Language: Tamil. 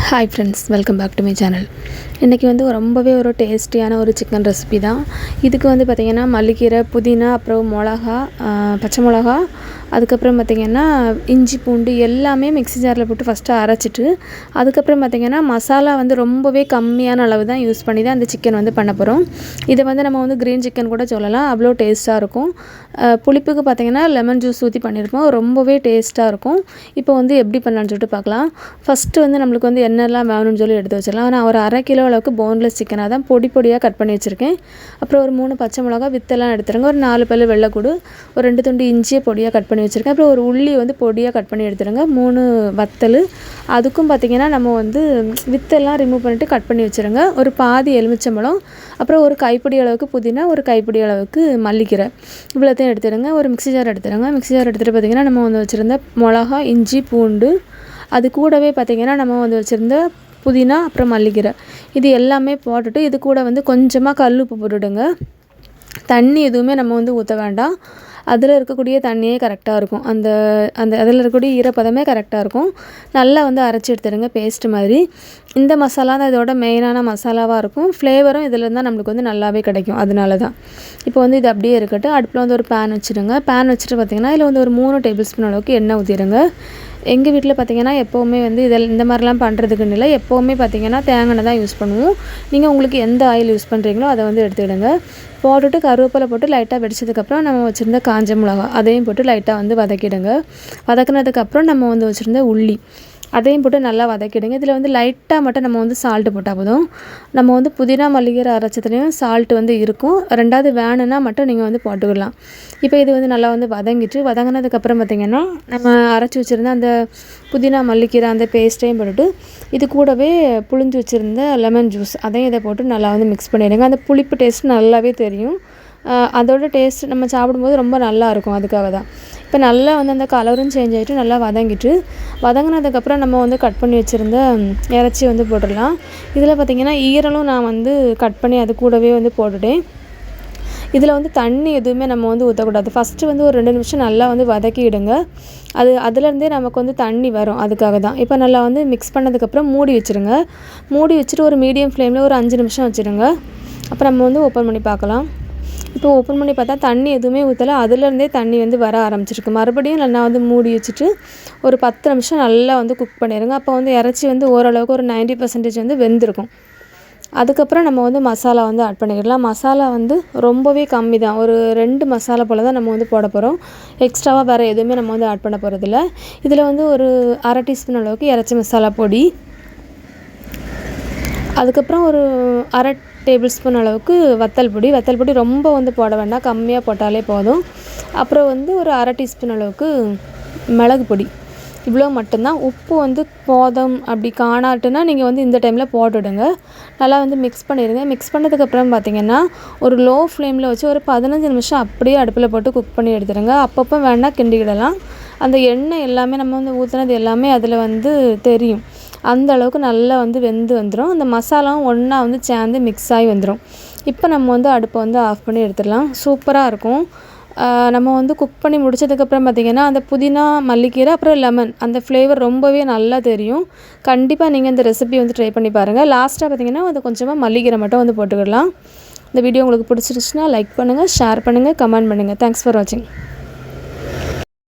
Hi friends, welcome back to my channel. இன்றைக்கி வந்து ரொம்பவே ஒரு டேஸ்டியான ஒரு சிக்கன் ரெசிபி தான். இதுக்கு வந்து பார்த்திங்கன்னா மல்லிக்கீரை, புதினா, அப்புறம் மிளகா, பச்சை மிளகா, அதுக்கப்புறம் பார்த்திங்கன்னா இஞ்சி பூண்டு எல்லாமே மிக்ஸி ஜாரில் போட்டு ஃபஸ்ட்டு அரைச்சிட்டு, அதுக்கப்புறம் பார்த்திங்கன்னா மசாலா வந்து ரொம்பவே கம்மியான அளவு தான் யூஸ் பண்ணி தான் அந்த சிக்கன் வந்து பண்ண போகிறோம். இதை வந்து நம்ம வந்து க்ரீன் சிக்கன் கூட சொல்லலாம், அவ்வளோ டேஸ்ட்டாக இருக்கும். புளிப்புக்கு பார்த்திங்கன்னா லெமன் ஜூஸ் ஊற்றி பண்ணியிருப்போம், ரொம்பவே டேஸ்ட்டாக இருக்கும். இப்போ வந்து எப்படி பண்ணலான்னு சொல்லிட்டு பார்க்கலாம். ஃபஸ்ட்டு வந்து நம்மளுக்கு வந்து என்னெல்லாம் வேணும்னு சொல்லி எடுத்து வச்சிடலாம். நான் ஒரு 1/2 கிலோ அளவுக்கு போன்லெஸ் சிக்கனாக தான் பொடி பொடியாக கட் பண்ணி வச்சுருக்கேன். அப்புறம் ஒரு 3 பச்சை மிளகா வித்தெல்லாம் எடுத்துருங்க. ஒரு 4 பல்லு வெள்ளைக்கூடு, ஒரு 2 துண்டு இஞ்சியை பொடியாக கட் பண்ணி வச்சுருக்கேன். அப்புறம் ஒரு உள்ளி வந்து பொடியாக கட் பண்ணி எடுத்துருங்க. 3 வத்தல், அதுக்கும் பார்த்திங்கன்னா நம்ம வந்து வித்தெல்லாம் ரிமூவ் பண்ணிவிட்டு கட் பண்ணி வச்சுருங்க. ஒரு பாதி எலுமிச்சம்பழம், அப்புறம் ஒரு கைப்பிடி அளவுக்கு புதினா, ஒரு கைப்பிடி அளவுக்கு மல்லிக்கீரை, இவ்வளோத்தையும் எடுத்துடுங்க. ஒரு மிக்ஸி ஜார் எடுத்துடுங்க. மிக்ஸி ஜார் எடுத்துகிட்டு பார்த்திங்கன்னா நம்ம வந்து வச்சுருந்த மிளகா, இஞ்சி, பூண்டு, அது கூடவே பார்த்திங்கன்னா நம்ம வந்து வச்சுருந்த புதினா, அப்புறம் மல்லிக்கீரை, இது எல்லாமே போட்டுட்டு இது கூட வந்து கொஞ்சமாக கல் உப்பு போட்டுவிடுங்க. தண்ணி எதுவுமே நம்ம வந்து ஊற்ற வேண்டாம். அதில் இருக்கக்கூடிய தண்ணியே கரெக்டாக இருக்கும். அந்த அதில் இருக்கக்கூடிய ஈரப்பதமே கரெக்டாக இருக்கும். நல்லா வந்து அரைச்சி எடுத்துடுங்க, பேஸ்ட்டு மாதிரி. இந்த மசாலா தான் இதோட மெயினான மசாலாவாக இருக்கும். ஃப்ளேவரும் இதில் இருந்தால் நம்மளுக்கு வந்து நல்லாவே கிடைக்கும். அதனால தான் இப்போ வந்து இது அப்படியே இருக்கட்டும். அடுப்பில் வந்து ஒரு பேன் வச்சுடுங்க. பேன் வச்சுட்டு பார்த்திங்கன்னா இதில் வந்து ஒரு 3 டேபிள் ஸ்பூன் அளவுக்கு எண்ணெய் ஊற்றிடுங்க. எங்கள் வீட்டில் பார்த்திங்கன்னா எப்போவுமே வந்து இந்த மாதிரிலாம் பண்ணுறதுக்குன்னு இல்லை, எப்போவுமே பார்த்திங்கன்னா தேங்காய் தான் யூஸ் பண்ணுவோம். நீங்கள் உங்களுக்கு எந்த ஆயில் யூஸ் பண்ணுறீங்களோ அதை வந்து எடுத்துக்கிடுங்க. போட்டுட்டு கருவேப்பிலை போட்டு லைட்டாக வெடிச்சதுக்கப்புறம் நம்ம வச்சுருந்த காஞ்ச மிளகா அதையும் போட்டு லைட்டாக வந்து வதக்கிடுங்க. வதக்குனதுக்கப்புறம் நம்ம வந்து வச்சுருந்த உள்ளி அதையும் போட்டு நல்லா வதக்கிடுங்க. இதில் வந்து லைட்டாக மட்டும் நம்ம வந்து சால்ட்டு போட்டால் போதும். நம்ம வந்து புதினா மல்லிகீரை அரைச்சதுலேயும் சால்ட்டு வந்து இருக்கும். 2வது வேணுன்னா மட்டும் நீங்கள் வந்து போட்டுக்கலாம். இப்போ இது வந்து நல்லா வந்து வதங்கினதுக்கப்புறம் பார்த்திங்கன்னா நம்ம அரைச்சி வச்சுருந்த அந்த புதினா மல்லிக்கீரை அந்த பேஸ்ட்டையும் போட்டுட்டு இது கூடவே புளிஞ்சு வச்சுருந்த லெமன் ஜூஸ் அதையும் இதை போட்டு நல்லா வந்து மிக்ஸ் பண்ணிவிடுங்க. அந்த புளிப்பு டேஸ்ட் நல்லாவே தெரியும். அதோட டேஸ்ட் நம்ம சாப்பிடும்போது ரொம்ப நல்லாயிருக்கும். அதுக்காக தான் இப்போ நல்லா வந்து அந்த கலரும் சேஞ்ச் ஆகிட்டு நல்லா வதங்கினதுக்கப்புறம் நம்ம வந்து கட் பண்ணி வச்சுருந்த இறைச்சி வந்து போட்டுடலாம். இதில் பார்த்திங்கன்னா ஈரலும் நான் வந்து கட் பண்ணி அது கூடவே வந்து போட்டுட்டேன். இதில் வந்து தண்ணி எதுவுமே நம்ம வந்து ஊற்றக்கூடாது. ஃபஸ்ட்டு வந்து ஒரு 2 நிமிஷம் நல்லா வந்து வதக்கிடுங்க. அதுலேருந்தே நமக்கு வந்து தண்ணி வரும். அதுக்காக தான். இப்போ நல்லா வந்து மிக்ஸ் பண்ணதுக்கப்புறம் மூடி வச்சுருங்க. மூடி வச்சுட்டு ஒரு மீடியம் ஃப்ளேமில் ஒரு 5 நிமிஷம் வச்சுருங்க. அப்புறம் நம்ம வந்து ஓப்பன் பண்ணி பார்க்கலாம். இப்போ ஓப்பன் பண்ணி பார்த்தா தண்ணி எதுவுமே ஊற்றலை, அதுலேருந்தே தண்ணி வந்து வர ஆரம்பிச்சிருக்கு. மறுபடியும் நல்லா வந்து மூடி வச்சுட்டு ஒரு 10 நிமிஷம் நல்லா வந்து குக் பண்ணிடுங்க. அப்போ வந்து இறைச்சி வந்து ஓரளவுக்கு ஒரு 90% வந்து வெந்திருக்கும். அதுக்கப்புறம் நம்ம வந்து மசாலா வந்து ஆட் பண்ணிக்கலாம். மசாலா வந்து ரொம்பவே கம்மி தான், ஒரு 2 மசாலா போல் தான் நம்ம வந்து போட போகிறோம். எக்ஸ்ட்ராவாக வேறு எதுவுமே நம்ம வந்து ஆட் பண்ண போகிறதில்ல. இதில் வந்து ஒரு 1/2 டீஸ்பூன் அளவுக்கு இறைச்சி மசாலா பொடி, அதுக்கப்புறம் ஒரு 1/2 டேபிள் ஸ்பூன் அளவுக்கு வத்தல் பொடி ரொம்ப வந்து போட வேண்டாம், கம்மியாக போட்டாலே போதும். அப்புறம் வந்து ஒரு 1/2 டீஸ்பூன் அளவுக்கு மிளகு பொடி, இவ்வளோ மட்டும்தான். உப்பு வந்து போதும் அப்படி காணாட்டுன்னா நீங்கள் வந்து இந்த டைமில் போட்டுவிடுங்க. நல்லா வந்து மிக்ஸ் பண்ணிடுங்க. மிக்ஸ் பண்ணதுக்கப்புறம் பார்த்திங்கன்னா ஒரு லோ ஃப்ளேமில் வச்சு ஒரு 15 நிமிஷம் அப்படியே அடுப்பில் போட்டு குக் பண்ணி எடுத்துடுங்க. அப்பப்போ வேணால் கிண்டிக்கிடலாம். அந்த எண்ணெய் எல்லாமே நம்ம வந்து ஊற்றுனது எல்லாமே அதில் வந்து தெரியும். அந்த அளவுக்கு நல்லா வந்து வெந்து வந்துடும். அந்த மசாலாவும் ஒன்றா வந்து சேர்ந்து மிக்ஸ் ஆகி வந்துடும். இப்போ நம்ம வந்து அடுப்பை வந்து ஆஃப் பண்ணி எடுத்துடலாம். சூப்பராக இருக்கும். நம்ம வந்து குக் பண்ணி முடிச்சதுக்கப்புறம் பார்த்திங்கன்னா அந்த புதினா மல்லிக்கீரை அப்புறம் லெமன் அந்த ஃப்ளேவர் ரொம்பவே நல்லா தெரியும். கண்டிப்பாக நீங்கள் இந்த ரெசிபி வந்து ட்ரை பண்ணி பாருங்கள். லாஸ்ட்டாக பார்த்திங்கன்னா அது கொஞ்சமாக மல்லிக்கீரை மட்டும் வந்து போட்டுக்கிடலாம். இந்த வீடியோ உங்களுக்கு பிடிச்சிருச்சுன்னா லைக் பண்ணுங்கள், ஷேர் பண்ணுங்கள், கமெண்ட் பண்ணுங்கள். தேங்க்ஸ் ஃபார் வாட்சிங்.